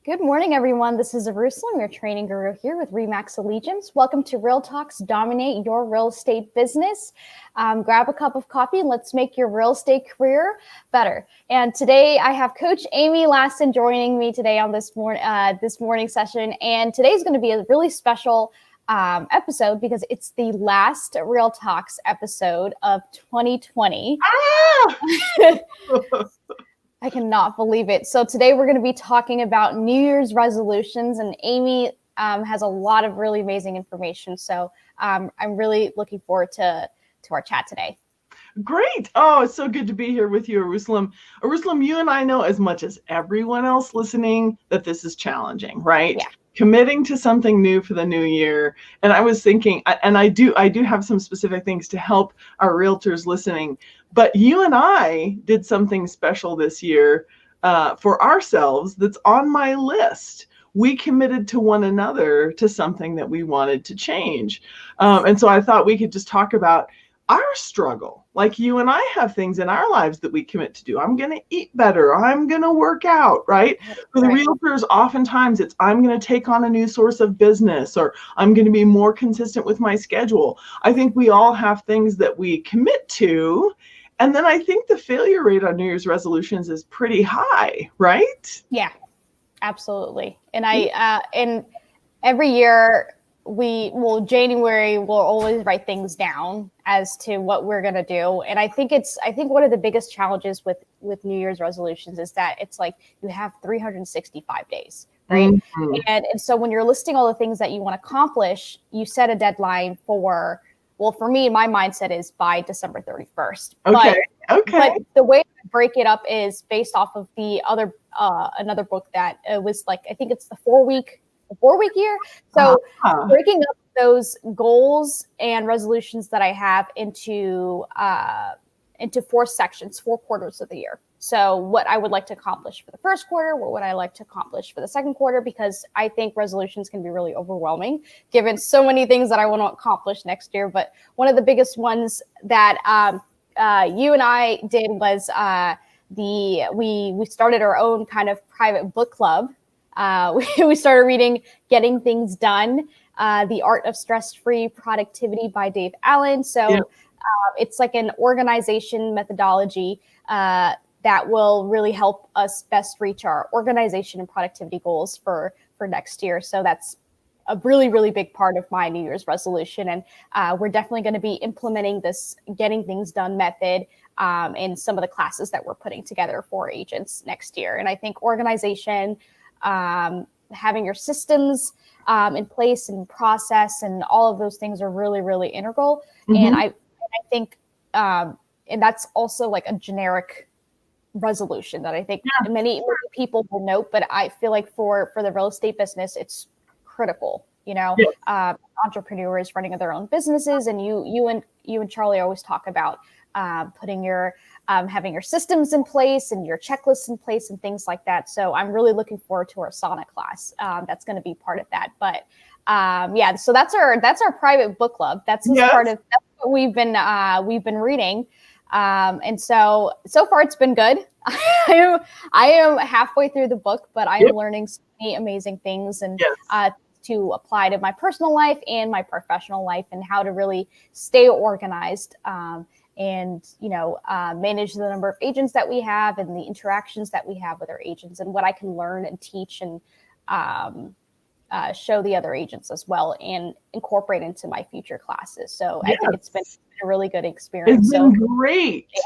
Good morning, everyone. This is Eyerusalem, your training guru here with Remax Allegiance. Welcome to Real Talks Dominate Your Real Estate Business. Grab a cup of coffee and let's make your real estate career better. And today I have Coach Amy Lassen joining me today on this morning session. And today's going to be a really special episode because it's the last Real Talks episode of 2020. I cannot believe it. So today we're going to be talking about New Year's resolutions, and Amy has a lot of really amazing information. So I'm really looking forward to our chat today. Great. Oh, it's so good to be here with you, Eyerusalem. Eyerusalem, you and I know as much as everyone else listening that this is challenging, right? Yeah. Committing to something new for the new year. And I was thinking, and I do have some specific things to help our realtors listening, but you and I did something special this year for ourselves that's on my list. We committed to one another to something that we wanted to change. And so I thought we could just talk about our struggle. Like you and I have things in our lives that we commit to do. I'm going to eat better. I'm going to work out, right? For the realtors, oftentimes it's I'm going to take on a new source of business, or I'm going to be more consistent with my schedule. I think we all have things that we commit to. And then I think the failure rate on New Year's resolutions is pretty high, right? Yeah, absolutely. And and every year January we'll always write things down as to what we're going to do. And I think one of the biggest challenges with New Year's resolutions is that it's like you have 365 days, right? Mm-hmm. And so when you're listing all the things that you want to accomplish, you set a deadline for me, my mindset is by December 31st. Okay. But the way I break it up is based off of the other, another book that was like, I think it's the 4-week year. So breaking up those goals and resolutions that I have into 4 sections, 4 quarters of the year. So what I would like to accomplish for the first quarter, what would I like to accomplish for the second quarter? Because I think resolutions can be really overwhelming given so many things that I want to accomplish next year. But one of the biggest ones that you and I did was we started our own kind of private book club. We started reading Getting Things Done, The Art of Stress-Free Productivity by Dave Allen. So it's like an organization methodology that will really help us best reach our organization and productivity goals for next year. So that's a really, really big part of my New Year's resolution. And we're definitely going to be implementing this Getting Things Done method in some of the classes that we're putting together for agents next year. And I think organization, having your systems in place and process and all of those things are really, really integral. Mm-hmm. And I think, and that's also like a generic resolution that I think many people will note, but I feel like for the real estate business, it's critical. Entrepreneurs running their own businesses, and you and Charlie always talk about putting your having your systems in place and your checklists in place and things like that. So I'm really looking forward to our Sauna class. That's going to be part of that. But so that's our private book club. That's part of that's what we've been reading. And so far it's been good. I am halfway through the book, but I am learning so many amazing things and to apply to my personal life and my professional life, and how to really stay organized and manage the number of agents that we have and the interactions that we have with our agents, and what I can learn and teach and show the other agents as well and incorporate into my future classes. So I think it's been a really good experience. It's been great. Yeah.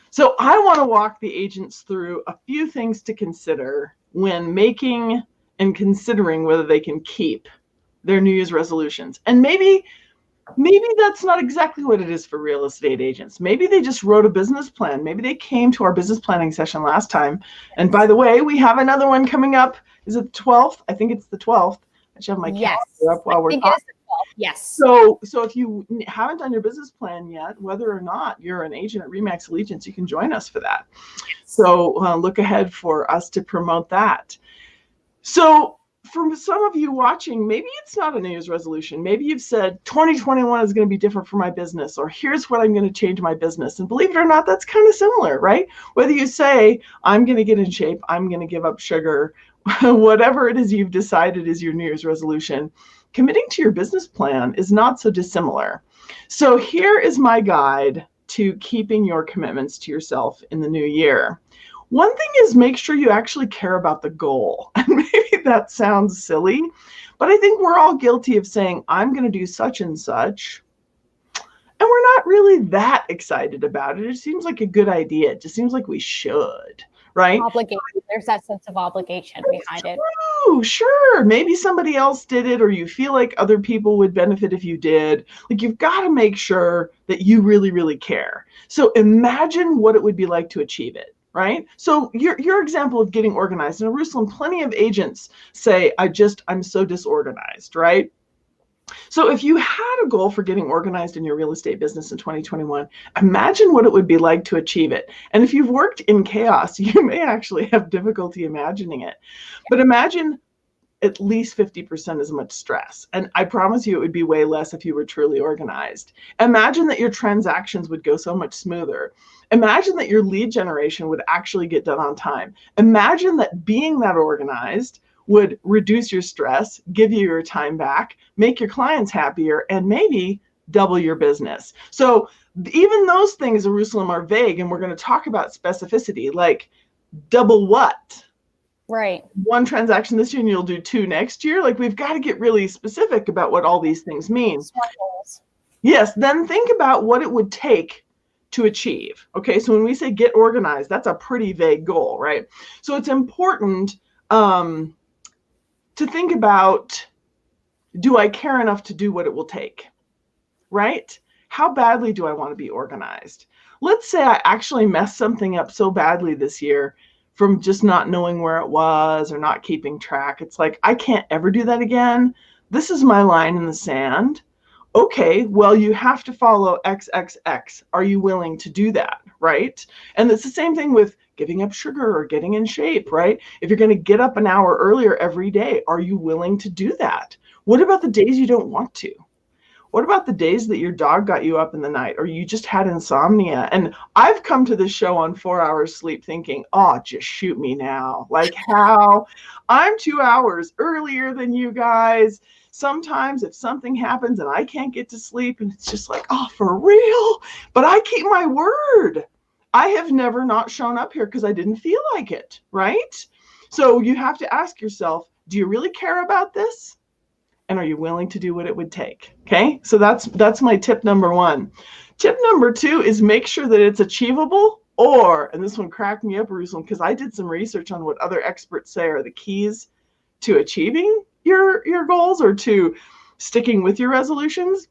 So I want to walk the agents through a few things to consider when making and considering whether they can keep their New Year's resolutions. And maybe that's not exactly what it is for real estate agents. Maybe they just wrote a business plan. Maybe they came to our business planning session last time. And by the way, we have another one coming up. Is it the 12th? I think it's the 12th. I should have my calendar up while we're talking. Yes. So if you haven't done your business plan yet, whether or not you're an agent at Remax Allegiance, you can join us for that. So look ahead for us to promote that. So for some of you watching, maybe it's not a New Year's resolution. Maybe you've said 2021 is going to be different for my business, or here's what I'm going to change my business. And believe it or not, that's kind of similar, right? Whether you say, I'm going to get in shape, I'm going to give up sugar, whatever it is you've decided is your New Year's resolution, committing to your business plan is not so dissimilar. So here is my guide to keeping your commitments to yourself in the new year. One thing is, make sure you actually care about the goal. And maybe that sounds silly, but I think we're all guilty of saying, I'm going to do such and such, and we're not really that excited about it. It seems like a good idea. It just seems like we should, right? Obligation. There's that sense of obligation behind it. Sure. Maybe somebody else did it, or you feel like other people would benefit if you did. Like, you've got to make sure that you really, really care. So imagine what it would be like to achieve it. Right? So your example of getting organized. In Eyerusalem, plenty of agents say, I'm so disorganized, right? So if you had a goal for getting organized in your real estate business in 2021, imagine what it would be like to achieve it. And if you've worked in chaos, you may actually have difficulty imagining it. But imagine at least 50% as much stress. And I promise you it would be way less if you were truly organized. Imagine that your transactions would go so much smoother. Imagine that your lead generation would actually get done on time. Imagine that being that organized would reduce your stress, give you your time back, make your clients happier, and maybe double your business. So even those things, Eyerusalem, are vague, and we're going to talk about specificity, like double what? Right. One transaction this year and you'll do 2 next year. Like, we've got to get really specific about what all these things mean. Smart goals. Yes. Then think about what it would take to achieve. Okay. So when we say get organized, that's a pretty vague goal, right? So it's important to think about, do I care enough to do what it will take, right? How badly do I want to be organized? Let's say I actually messed something up so badly this year from just not knowing where it was or not keeping track. It's like, I can't ever do that again. This is my line in the sand. Okay, well, you have to follow XXX. Are you willing to do that, right? And it's the same thing with giving up sugar or getting in shape, right? If you're going to get up an hour earlier every day, are you willing to do that? What about the days you don't want to? What about the days that your dog got you up in the night, or you just had insomnia? And I've come to this show on 4 hours sleep thinking, oh, just shoot me now. Like, how? I'm 2 hours earlier than you guys. Sometimes if something happens and I can't get to sleep, and it's just like, oh, for real? But I keep my word. I have never not shown up here because I didn't feel like it, right? So you have to ask yourself, do you really care about this? And are you willing to do what it would take? Okay, so that's my tip number 1. Tip number 2 is make sure that it's achievable, or, and this one cracked me up, Eyerusalem, because I did some research on what other experts say are the keys to achieving your goals or to sticking with your resolutions.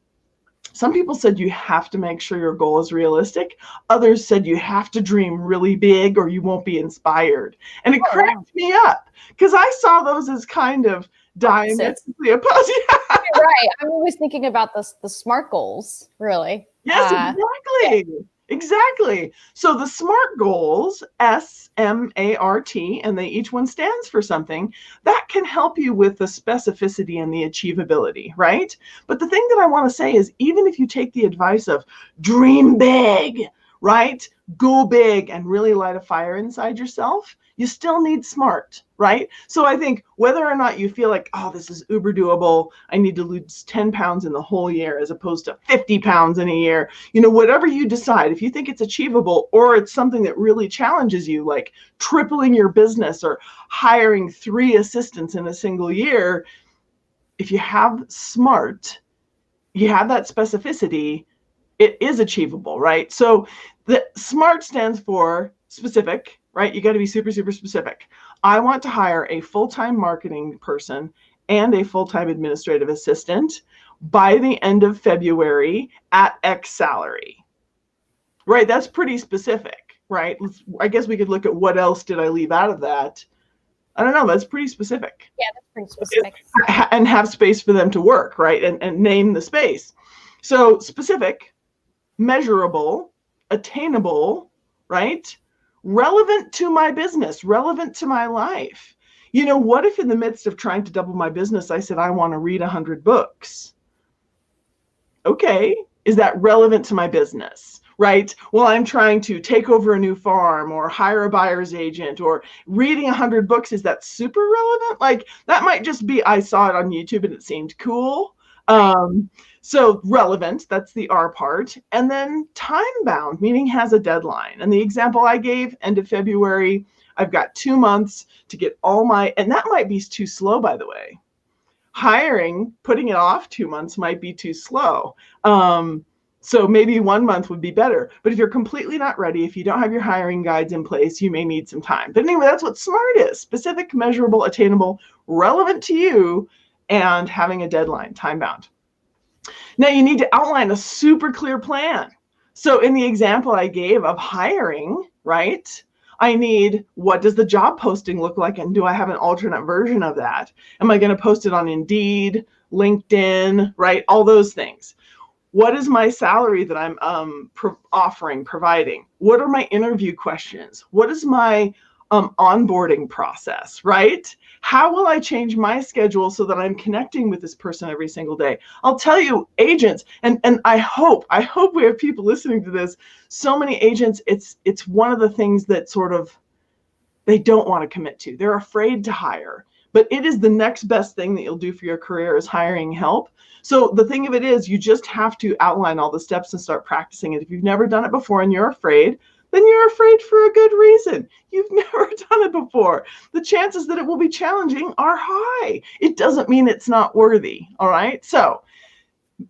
Some people said you have to make sure your goal is realistic. Others said you have to dream really big or you won't be inspired. And it cracked me up because I saw those as kind of diametrically opposed. Right. I'm always thinking about the SMART goals, really. Yes, exactly. Yeah. Exactly. So the SMART goals, SMART, and each one stands for something, that can help you with the specificity and the achievability, right? But the thing that I want to say is, even if you take the advice of dream big, right? Go big and really light a fire inside yourself, you still need SMART, right? So I think whether or not you feel like, oh, this is uber doable, I need to lose 10 pounds in the whole year as opposed to 50 pounds in a year, whatever you decide, if you think it's achievable or it's something that really challenges you, like tripling your business or hiring 3 assistants in a single year, if you have SMART, you have that specificity, it is achievable, right? So the SMART stands for specific, right? You got to be super, super specific. I want to hire a full-time marketing person and a full-time administrative assistant by the end of February at X salary, right? That's pretty specific, right? I guess we could look at what else did I leave out of that. I don't know. That's pretty specific. Yeah, that's pretty specific. And have space for them to work, right? And name the space. So specific, measurable, attainable, right? Relevant to my business, relevant to my life. What if in the midst of trying to double my business, I said, I want to read 100 books? Okay, is that relevant to my business? Right? Well, I'm trying to take over a new farm or hire a buyer's agent or reading 100 books. Is that super relevant? Like, that might just be, I saw it on YouTube and it seemed cool. So relevant, that's the R part. And then time bound, meaning has a deadline. And the example I gave, end of February, I've got 2 months to get all my, and that might be too slow, by the way. Hiring, putting it off 2 months might be too slow. So maybe 1 month would be better. But if you're completely not ready, if you don't have your hiring guides in place, you may need some time. But anyway, that's what SMART is: specific, measurable, attainable, relevant to you, and having a deadline, time bound. Now you need to outline a super clear plan. So in the example I gave of hiring, right? I need, what does the job posting look like? And do I have an alternate version of that? Am I going to post it on Indeed, LinkedIn, right? All those things. What is my salary that I'm providing? What are my interview questions? What is my onboarding process, right? How will I change my schedule so that I'm connecting with this person every single day? I'll tell you, agents, and I hope we have people listening to this. So many agents, it's one of the things that sort of they don't want to commit to. They're afraid to hire. But it is the next best thing that you'll do for your career, is hiring help. So the thing of it is, you just have to outline all the steps and start practicing it. If you've never done it before and you're afraid, then you're afraid for a good reason. You've never done it before. The chances that it will be challenging are high. It doesn't mean it's not worthy, all right? So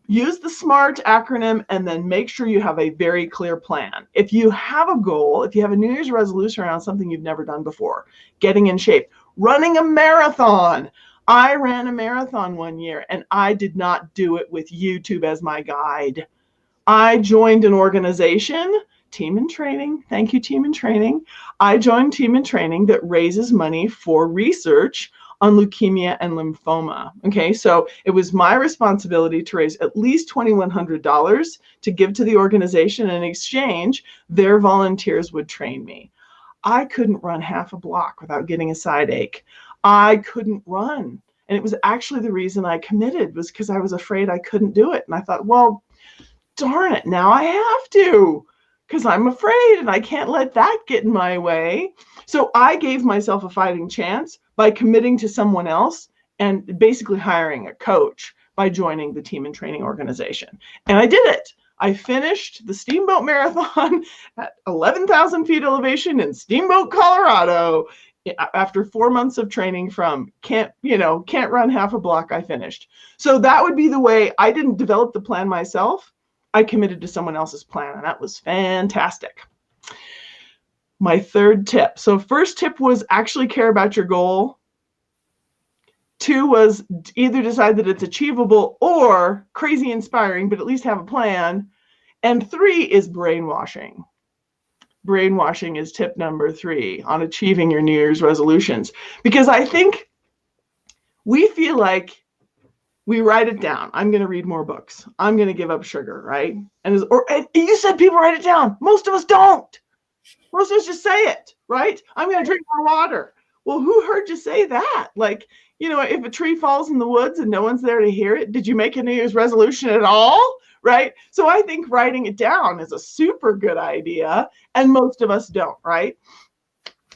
use the SMART acronym and then make sure you have a very clear plan. If you have a goal, if you have a New Year's resolution around something you've never done before, getting in shape, running a marathon. I ran a marathon one year and I did not do it with YouTube as my guide. I joined an organization, Team in Training. Thank you, Team in Training. I joined Team in Training that raises money for research on leukemia and lymphoma. Okay, so it was my responsibility to raise at least $2,100 to give to the organization. In exchange, their volunteers would train me. I couldn't run half a block without getting a side ache. I couldn't run. And it was actually the reason I committed, was because I was afraid I couldn't do it. And I thought, well, darn it, now I have to, because I'm afraid and I can't let that get in my way. So I gave myself a fighting chance by committing to someone else and basically hiring a coach by joining the Team in Training organization. And I did it. I finished the Steamboat Marathon at 11,000 feet elevation in Steamboat, Colorado. After 4 months of training from can't run half a block, I finished. So that would be the way. I didn't develop the plan myself. I committed to someone else's plan, and that was fantastic. My third tip. So first tip was actually care about your goal. 2 was either decide that it's achievable or crazy inspiring, but at least have a plan. And 3 is brainwashing. Brainwashing is tip number 3 on achieving your New Year's resolutions. Because I think we feel like we write it down. I'm going to read more books. I'm going to give up sugar, right? And you said people write it down. Most of us don't. Most of us just say it, right? I'm going to drink more water. Well, who heard you say that? Like, if a tree falls in the woods and no one's there to hear it, did you make a New Year's resolution at all? Right? So I think writing it down is a super good idea, and most of us don't, right?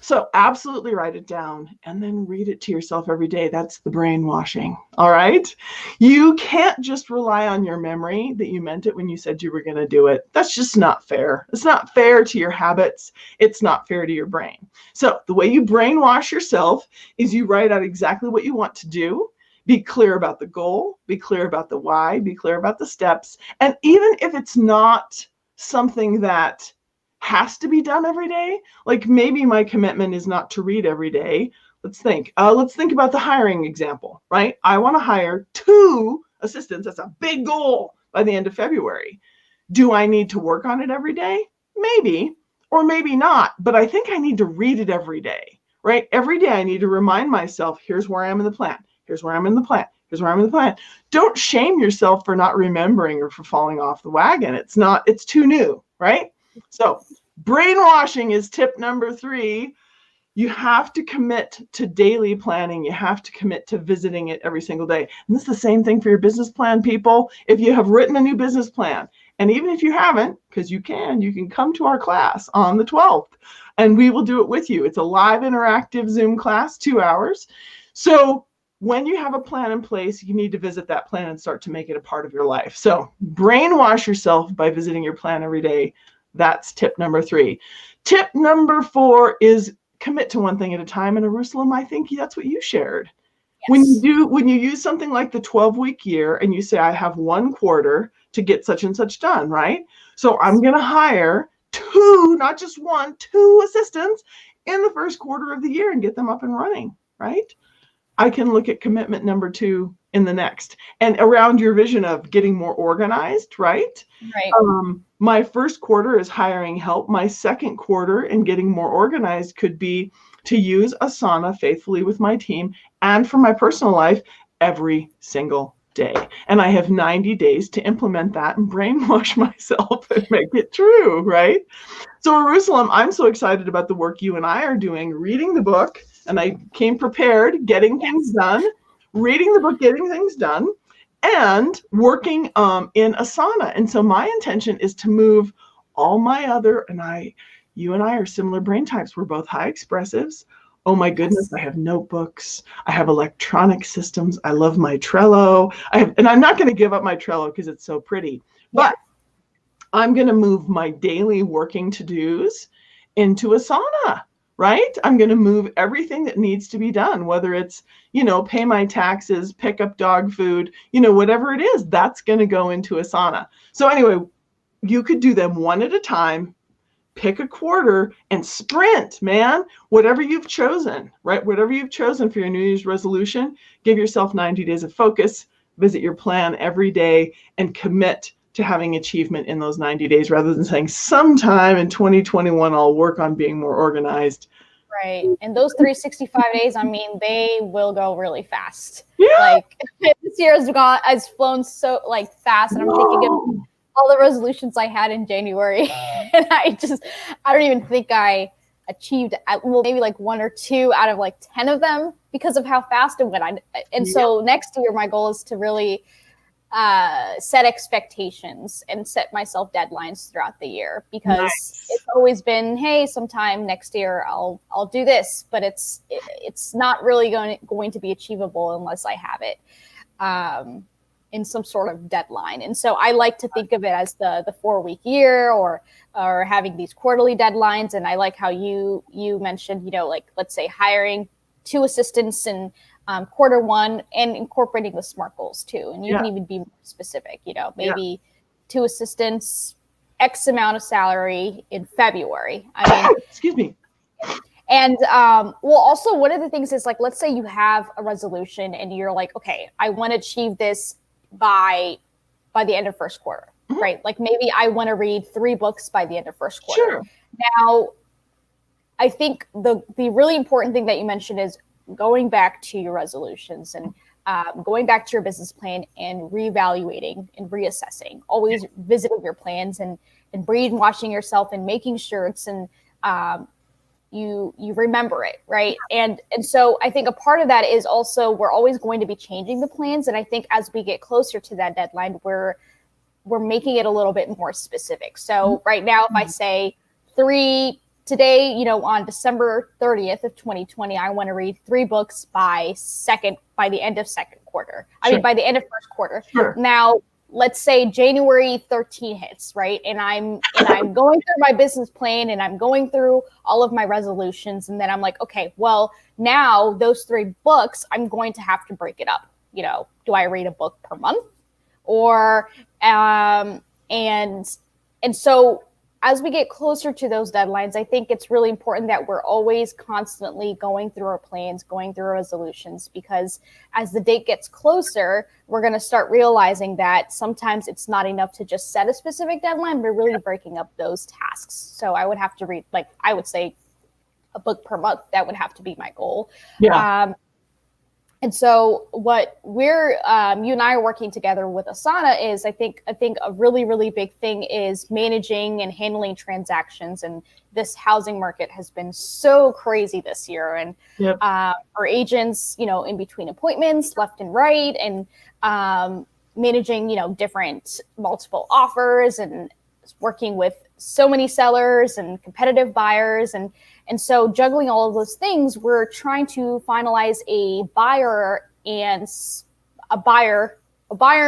So absolutely write it down and then read it to yourself every day. That's the brainwashing, all right? You can't just rely on your memory that you meant it when you said you were going to do it. That's just not fair. It's not fair to your habits. It's not fair to your brain. So the way you brainwash yourself is you write out exactly what you want to do. Be clear about the goal. Be clear about the why. Be clear about the steps. And even if it's not something that has to be done every day, like maybe my commitment is not to read every day. Let's think about the hiring example, right? I want to hire 2 assistants. That's a big goal by the end of February. Do I need to work on it every day? Maybe, or maybe not, but I think I need to read it every day, right? Every day I need to remind myself, here's where I am in the plan. Here's where I'm in the plan. Here's where I'm in the plan. Don't shame yourself for not remembering or for falling off the wagon. It's too new, right? So brainwashing is tip number 3. you have to commit to daily planning. You have to commit to visiting it every single day. And this is the same thing for your business plan, people. If you have written a new business plan, and even if you haven't, because you can come to our class on the 12th, and we will do it with you. It's a live interactive Zoom class, 2 hours. So when you have a plan in place, you need to visit that plan and start to make it a part of your life. So brainwash yourself by visiting your plan every day. That's tip number 3. Tip number 4 is commit to one thing at a time. And Eyerusalem, I think that's what you shared. Yes. When you use something like the 12-week year and you say, I have 1 quarter to get such and such done, right? So I'm going to hire 2, not just 1, 2 assistants in the first quarter of the year and get them up and running, right? I can look at commitment number 2 in the next, and around your vision of getting more organized, right? Right. My first quarter is hiring help. My second quarter in getting more organized could be to use Asana faithfully with my team and for my personal life every single day. And I have 90 days to implement that and brainwash myself and make it true, right? So Eyerusalem, I'm so excited about the work you and I are doing, reading the book, and I came prepared, getting things done, reading the book, getting things done, and working in Asana. And so my intention is to move all my other, you and I are similar brain types. We're both high expressives. Oh my goodness, I have notebooks. I have electronic systems. I love my Trello. And I'm not going to give up my Trello because it's so pretty, but I'm going to move my daily working to-dos into Asana, right? I'm going to move everything that needs to be done, whether it's, pay my taxes, pick up dog food, whatever it is, that's going to go into Asana. So anyway, you could do them one at a time, pick a quarter and sprint, man, whatever you've chosen, right? Whatever you've chosen for your New Year's resolution, give yourself 90 days of focus, visit your plan every day, and commit to having achievement in those 90 days rather than saying sometime in 2021, I'll work on being more organized. Right. And those 365 days, I mean, they will go really fast. Yeah. Like this year has flown so fast. And I'm thinking of all the resolutions I had in January. And I don't even think I achieved, maybe 1 or 2 out of 10 of them because of how fast it went. So next year, my goal is to really set expectations and set myself deadlines throughout the year, because it's always been, hey, sometime next year I'll do this, but it's not really going to be achievable unless I have it in some sort of deadline. And so I like to think of it as the 4-week year or having these quarterly deadlines. And I like how you mentioned, let's say hiring 2 assistants in quarter 1 and incorporating the SMART goals too. And you can even be more specific, maybe 2 assistants, X amount of salary in February. I mean, excuse me. And also one of the things is let's say you have a resolution and you're like, okay, I want to achieve this by the end of first quarter, right? Maybe I want to read 3 books by the end of first quarter. Sure. Now, I think the really important thing that you mentioned is going back to your resolutions and going back to your business plan and reevaluating and reassessing, always visiting your plans and brainwashing yourself and making sure it's you remember it, right? And so I think a part of that is also we're always going to be changing the plans. And I think as we get closer to that deadline, we're making it a little bit more specific. So right now, if I say 3 today, on December 30th of 2020, I want to read 3 books by the end of second quarter. I mean, by the end of first quarter. Sure. Now, let's say January 13 hits, right? And I'm going through my business plan and I'm going through all of my resolutions. And then I'm like, okay, well, now those 3 books, I'm going to have to break it up. Do I read a book per month? Or, and so as we get closer to those deadlines, I think it's really important that we're always constantly going through our plans, going through our resolutions, because as the date gets closer, we're going to start realizing that sometimes it's not enough to just set a specific deadline, but really breaking up those tasks. So I would have to read, I would say a book per month. That would have to be my goal. Yeah. And so what we're, you and I are working together with Asana is, I think a really, really big thing is managing and handling transactions. And this housing market has been so crazy this year. And Yep. our agents, in between appointments, left and right, and managing, different multiple offers, and working with so many sellers and competitive buyers. And so juggling all of those things, we're trying to finalize a buyer and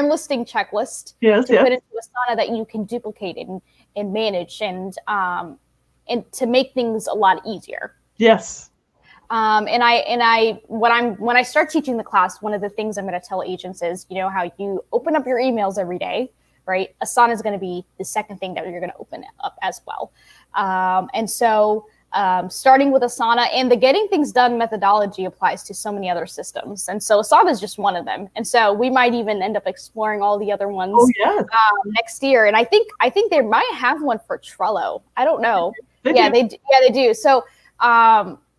listing checklist Yes, to yes. put into Asana that you can duplicate and manage, and to make things a lot easier. Yes. When I start teaching the class, one of the things I'm going to tell agents is, how you open up your emails every day, right? Asana is going to be the second thing that you're going to open up as well. And so starting with Asana, and the getting things done methodology applies to so many other systems. And so Asana is just one of them. And so we might even end up exploring all the other ones next year. And I think they might have one for Trello. I don't know. They do. So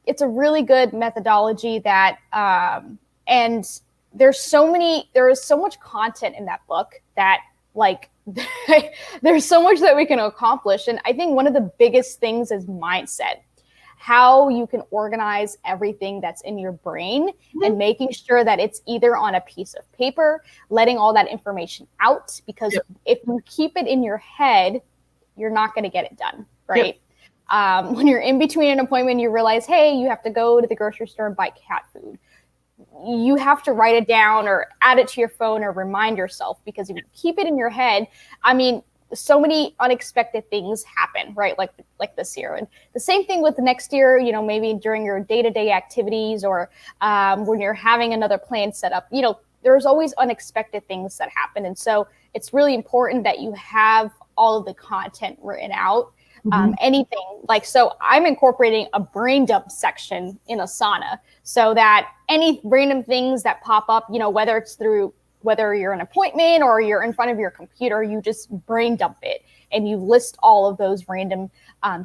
it's a really good methodology that, and there is so much content in that book that, like, there's so much that we can accomplish. And I think one of the biggest things is mindset, how you can organize everything that's in your brain, and making sure that it's either on a piece of paper, letting all that information out, because if you keep it in your head, you're not going to get it done, right? When you're in between an appointment, you realize, hey, you have to go to the grocery store and buy cat food. You have to write it down or add it to your phone or remind yourself, because if you keep it in your head, I mean, so many unexpected things happen, right? Like this year. And the same thing with the next year, maybe during your day-to-day activities, or when you're having another plan set up, there's always unexpected things that happen. And so it's really important that you have all of the content written out. Anything like, so I'm incorporating a brain dump section in Asana, so that any random things that pop up, whether you're an appointment or you're in front of your computer, you just brain dump it and you list all of those random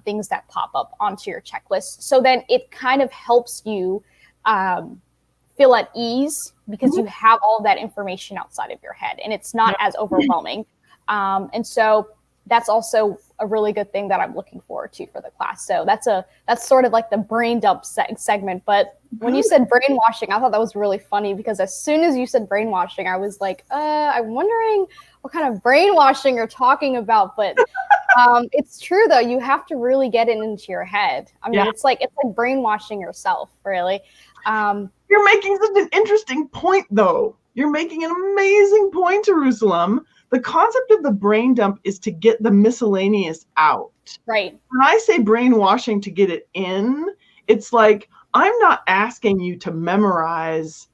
things that pop up onto your checklist. So then it kind of helps you feel at ease, because you have all that information outside of your head, and it's not as overwhelming. And so that's also a really good thing that I'm looking forward to for the class. So that's sort of like the brain dump segment. But when you said brainwashing, I thought that was really funny, because as soon as you said brainwashing, I was like, I'm wondering what kind of brainwashing you're talking about. But it's true, though. You have to really get it into your head. I mean, it's like brainwashing yourself, really. You're making such an interesting point, though. You're making an amazing point, Eyerusalem. The concept of the brain dump is to get the miscellaneous out. Right. When I say brainwashing to get it in, it's like, I'm not asking you to memorize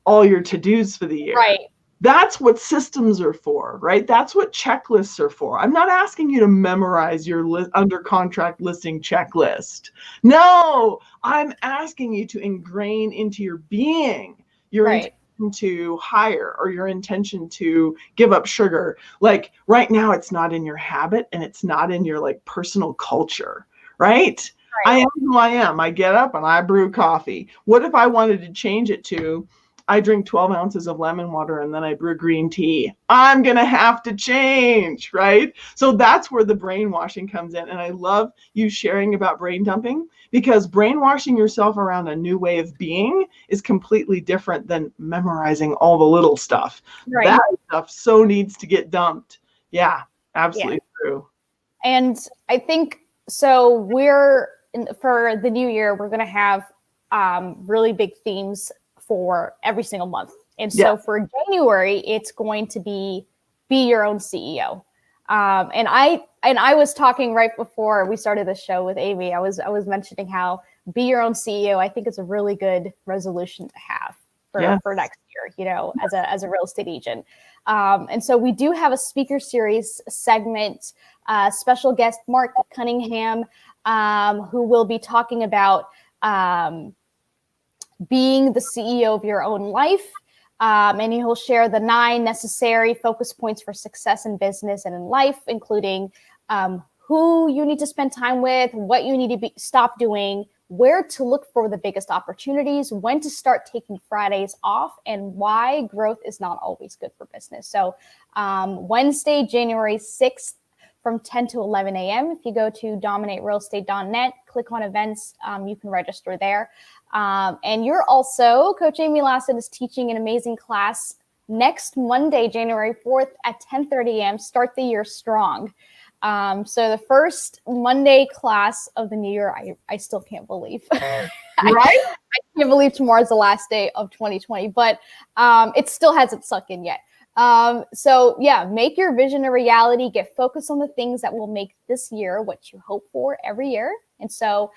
all your to-dos for the year. Right. That's what systems are for, right? That's what checklists are for. I'm not asking you to memorize your under contract listing checklist. No, I'm asking you to ingrain into your being your intention to hire, or your intention to give up sugar. Like right now, it's not in your habit, and it's not in your like personal culture, right? I am who I am. I get up and I brew coffee. What if I wanted to change it to, I drink 12 ounces of lemon water and then I brew green tea? I'm going to have to change, right? So that's where the brainwashing comes in. And I love you sharing about brain dumping, because brainwashing yourself around a new way of being is completely different than memorizing all the little stuff. Right. That stuff so needs to get dumped. Yeah, absolutely true. And I think, so for the new year, we're going to have really big themes for every single month. And so for January, it's going to be your own CEO. And I was talking right before we started the show with Amy. I was mentioning how be your own CEO, I think, is a really good resolution to have for next year, as a real estate agent. And so we do have a speaker series segment, special guest Mark Cunningham, who will be talking about being the CEO of your own life. And he'll share the 9 necessary focus points for success in business and in life, including who you need to spend time with, what you need to stop doing, where to look for the biggest opportunities, when to start taking Fridays off, and why growth is not always good for business. So Wednesday, January 6th, from 10 to 11 a.m. If you go to dominaterealestate.net, click on events, you can register there. And you're also, Coach Amy Lassen is teaching an amazing class next Monday, January 4th at 10:30 a.m. Start the year strong. So the first Monday class of the new year, I still can't believe. Right? I can't believe tomorrow's the last day of 2020, but it still hasn't sunk in yet. So yeah, make your vision a reality, get focused on the things that will make this year what you hope for every year. And so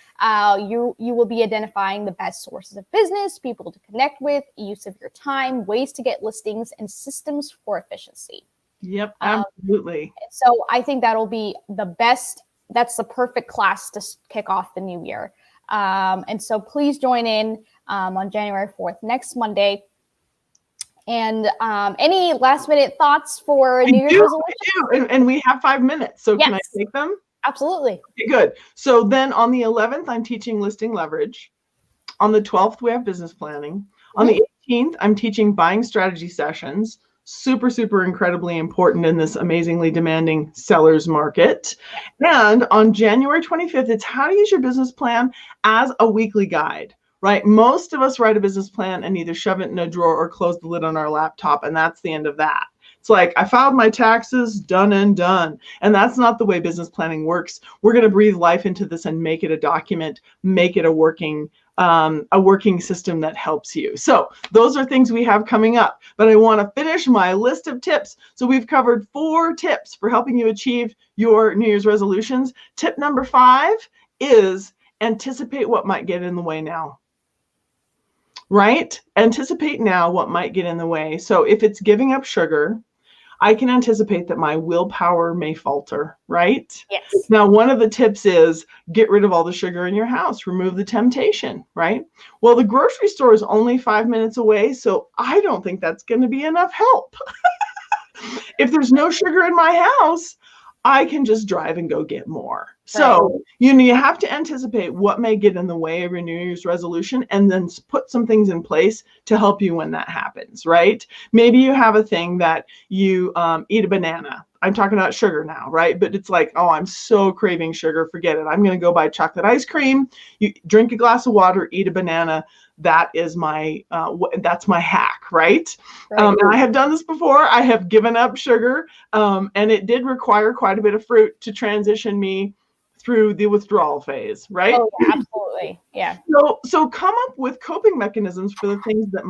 you will be identifying the best sources of business, people to connect with, use of your time, ways to get listings, and systems for efficiency. Yep, absolutely. So I think that'll be the best. That's the perfect class to kick off the new year. And so please join in on January 4th, next Monday. And any last minute thoughts for New Year's resolution? And we have 5 minutes. So yes. Can I take them? Absolutely. Okay, good. So then on the 11th, I'm teaching listing leverage. On the 12th, we have business planning. On the 18th, I'm teaching buying strategy sessions. Super, super incredibly important in this amazingly demanding seller's market. And on January 25th, it's how to use your business plan as a weekly guide, right? Most of us write a business plan and either shove it in a drawer or close the lid on our laptop, and that's the end of that. It's like, I filed my taxes, done and done. And that's not the way business planning works. We're going to breathe life into this and make it a document, make it a working system that helps you. So those are things we have coming up, but I want to finish my list of tips. So we've covered 4 tips for helping you achieve your New Year's resolutions. Tip number 5 is anticipate what might get in the way now. Right? Anticipate now what might get in the way. So if it's giving up sugar, I can anticipate that my willpower may falter, right? Yes. Now, one of the tips is get rid of all the sugar in your house, remove the temptation, right? Well, the grocery store is only 5 minutes away, so I don't think that's going to be enough help. If there's no sugar in my house, I can just drive and go get more. So, you have to anticipate what may get in the way of your New Year's resolution and then put some things in place to help you when that happens, right? Maybe you have a thing that you eat a banana. I'm talking about sugar now, right? But it's like, oh, I'm so craving sugar. Forget it. I'm going to go buy chocolate ice cream. You drink a glass of water, eat a banana. That is that's my hack, right? And I have done this before. I have given up sugar, and it did require quite a bit of fruit to transition me through the withdrawal phase, right? Oh, absolutely, yeah. So come up with coping mechanisms for the things that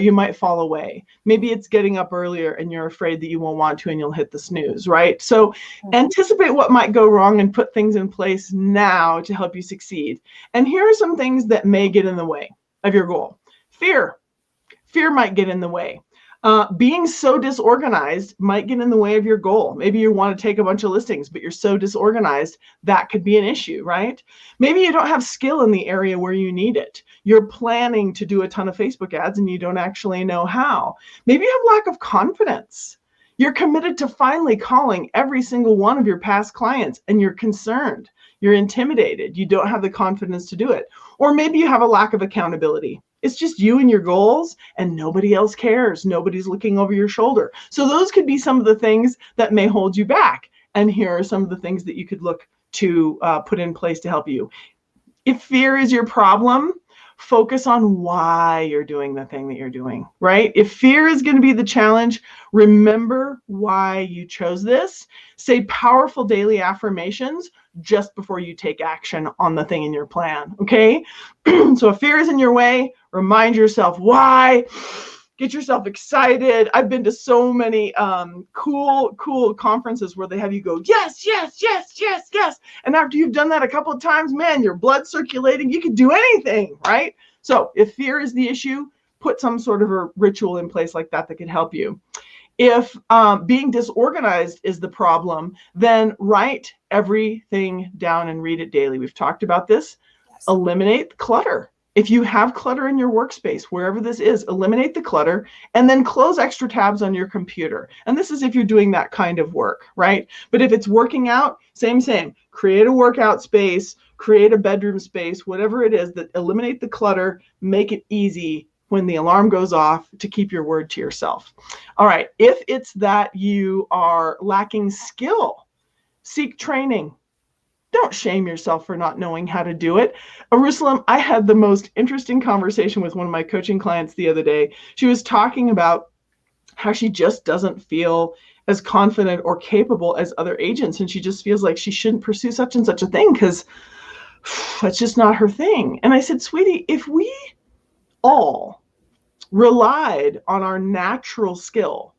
you might fall away. Maybe it's getting up earlier and you're afraid that you won't want to and you'll hit the snooze, right? So anticipate what might go wrong and put things in place now to help you succeed. And here are some things that may get in the way of your goal. Fear might get in the way. Being so disorganized might get in the way of your goal. Maybe you want to take a bunch of listings, but you're so disorganized, that could be an issue, right? Maybe you don't have skill in the area where you need it. You're planning to do a ton of Facebook ads and you don't actually know how. Maybe you have lack of confidence. You're committed to finally calling every single one of your past clients and you're concerned. You're intimidated. You don't have the confidence to do it. Or maybe you have a lack of accountability. It's just you and your goals and nobody else cares. Nobody's looking over your shoulder. So those could be some of the things that may hold you back. And here are some of the things that you could look to put in place to help you. If fear is your problem, focus on why you're doing the thing that you're doing, right? If fear is going to be the challenge, remember why you chose this. Say powerful daily affirmations just before you take action on the thing in your plan, okay? So if fear is in your way, remind yourself why. Get yourself excited. I've been to so many cool conferences where they have you go, yes, yes, yes, yes, yes. And after you've done that a couple of times, man, your blood's circulating. You can do anything, right? So if fear is the issue, put some sort of a ritual in place like that could help you. If being disorganized is the problem, then write everything down and read it daily. We've talked about this. Yes. Eliminate clutter. If you have clutter in your workspace, wherever this is, eliminate the clutter and then close extra tabs on your computer. And this is if you're doing that kind of work, right? But if it's working out, same. Create a workout space, create a bedroom space, whatever it is, that eliminate the clutter, make it easy when the alarm goes off to keep your word to yourself. All right, if it's that you are lacking skill, seek training. Don't shame yourself for not knowing how to do it. Eyerusalem, I had the most interesting conversation with one of my coaching clients the other day. She was talking about how she just doesn't feel as confident or capable as other agents. And she just feels like she shouldn't pursue such and such a thing because that's just not her thing. And I said, sweetie, if we all relied on our natural skill,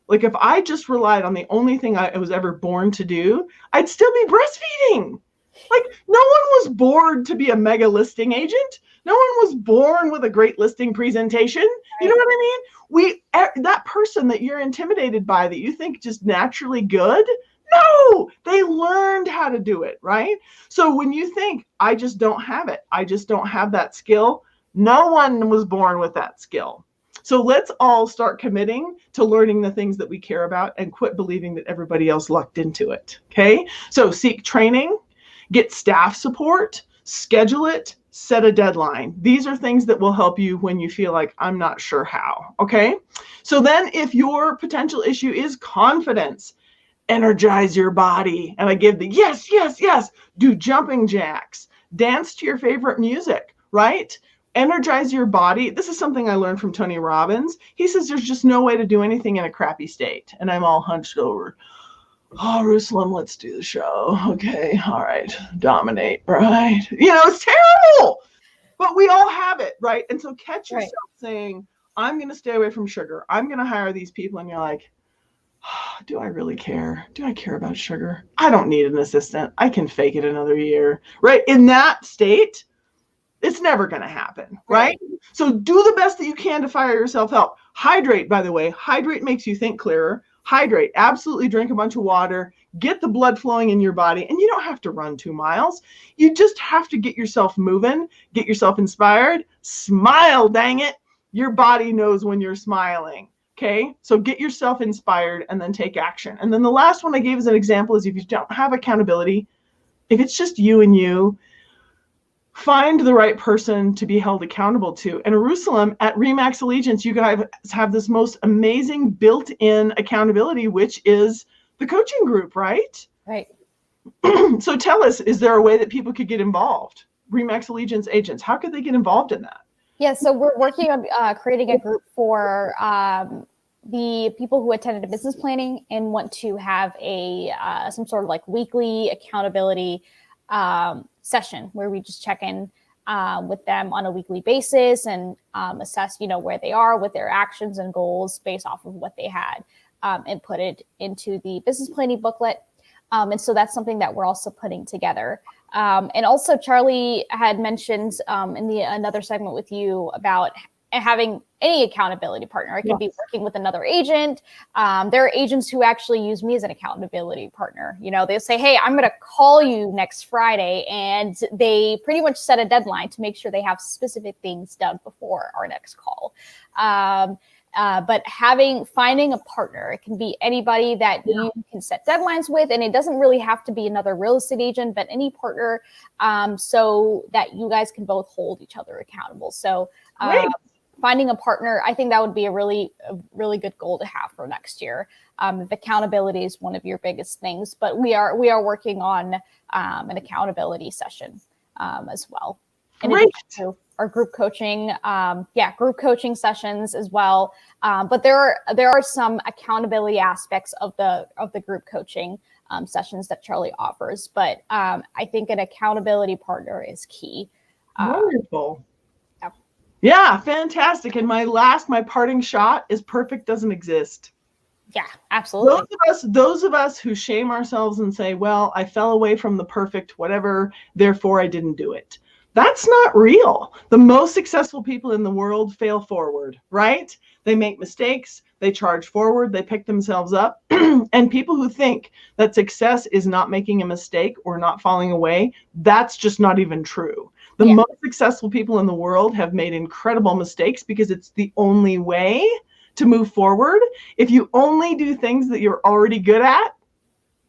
like if I just relied on the only thing I was ever born to do, I'd still be breastfeeding. Like no one was born to be a mega listing agent. No one was born with a great listing presentation. You know what I mean? That person that you're intimidated by, that you think just naturally good, no, they learned how to do it, right? So when you think, I just don't have it, I just don't have that skill, no one was born with that skill. So let's all start committing to learning the things that we care about and quit believing that everybody else lucked into it, okay? So seek training, get staff support, schedule it, set a deadline. These are things that will help you when you feel like I'm not sure how, okay? So then if your potential issue is confidence, energize your body. And I give the yes, yes, yes. Do jumping jacks, dance to your favorite music, right? Energize your body. This is something I learned from Tony Robbins. He says there's just no way to do anything in a crappy state. And I'm all hunched over. Oh, Eyerusalem, let's do the show. Okay, all right, dominate, right? It's terrible, but we all have it, right? And so catch yourself saying, I'm going to stay away from sugar. I'm going to hire these people. And you're like, oh, do I really care? Do I care about sugar? I don't need an assistant. I can fake it another year, right? In that state, it's never going to happen, right? So do the best that you can to fire yourself up. Hydrate, by the way. Hydrate makes you think clearer. Hydrate. Absolutely drink a bunch of water. Get the blood flowing in your body. And you don't have to run 2 miles. You just have to get yourself moving, get yourself inspired. Smile, dang it. Your body knows when you're smiling. Okay? So get yourself inspired and then take action. And then the last one I gave as an example is if you don't have accountability, if it's just you and you, find the right person to be held accountable to. And Eyerusalem, at Remax Allegiance, you guys have this most amazing built-in accountability, which is the coaching group, right? Right. So tell us, is there a way that people could get involved? Remax Allegiance agents, how could they get involved in that? Yeah, so we're working on creating a group for the people who attended a business planning and want to have a some sort of like weekly accountability session where we just check in with them on a weekly basis and assess, where they are with their actions and goals based off of what they had and put it into the business planning booklet. And so that's something that we're also putting together. And also Charlie had mentioned in another segment with you about having any accountability partner. It could be working with another agent. There are agents who actually use me as an accountability partner. They'll say, hey, I'm going to call you next Friday. And they pretty much set a deadline to make sure they have specific things done before our next call. But finding a partner, it can be anybody that you can set deadlines with, and it doesn't really have to be another real estate agent, but any partner, so that you guys can both hold each other accountable. So finding a partner, I think that would be a really good goal to have for next year. If accountability is one of your biggest things, but we are working on an accountability session as well. In addition to our group coaching, group coaching sessions as well. But there are some accountability aspects of the group coaching sessions that Charlie offers. But I think an accountability partner is key. Wonderful. Yeah, fantastic. And my parting shot is perfect doesn't exist. Yeah, absolutely. Those of us who shame ourselves and say, well, I fell away from the perfect whatever, therefore I didn't do it. That's not real. The most successful people in the world fail forward, right? They make mistakes, they charge forward, they pick themselves up. And people who think that success is not making a mistake or not falling away, that's just not even true. The most successful people in the world have made incredible mistakes because it's the only way to move forward. If you only do things that you're already good at,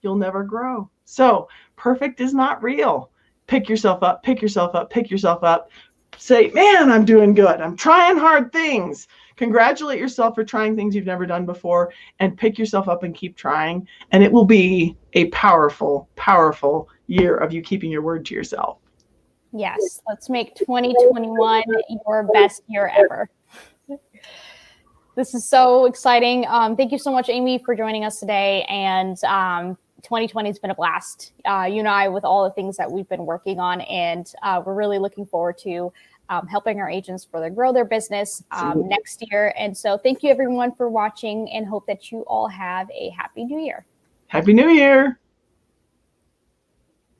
you'll never grow. So perfect is not real. Pick yourself up, pick yourself up, pick yourself up. Say, man, I'm doing good. I'm trying hard things. Congratulate yourself for trying things you've never done before, and pick yourself up and keep trying. And it will be a powerful, powerful year of you keeping your word to yourself. Yes, let's make 2021 your best year ever. This is so exciting. Thank you so much, Amy, for joining us today. And 2020 has been a blast. You and I, with all the things that we've been working on, and we're really looking forward to helping our agents further grow their business next year. And so thank you, everyone, for watching, and hope that you all have a happy new year. Happy New Year.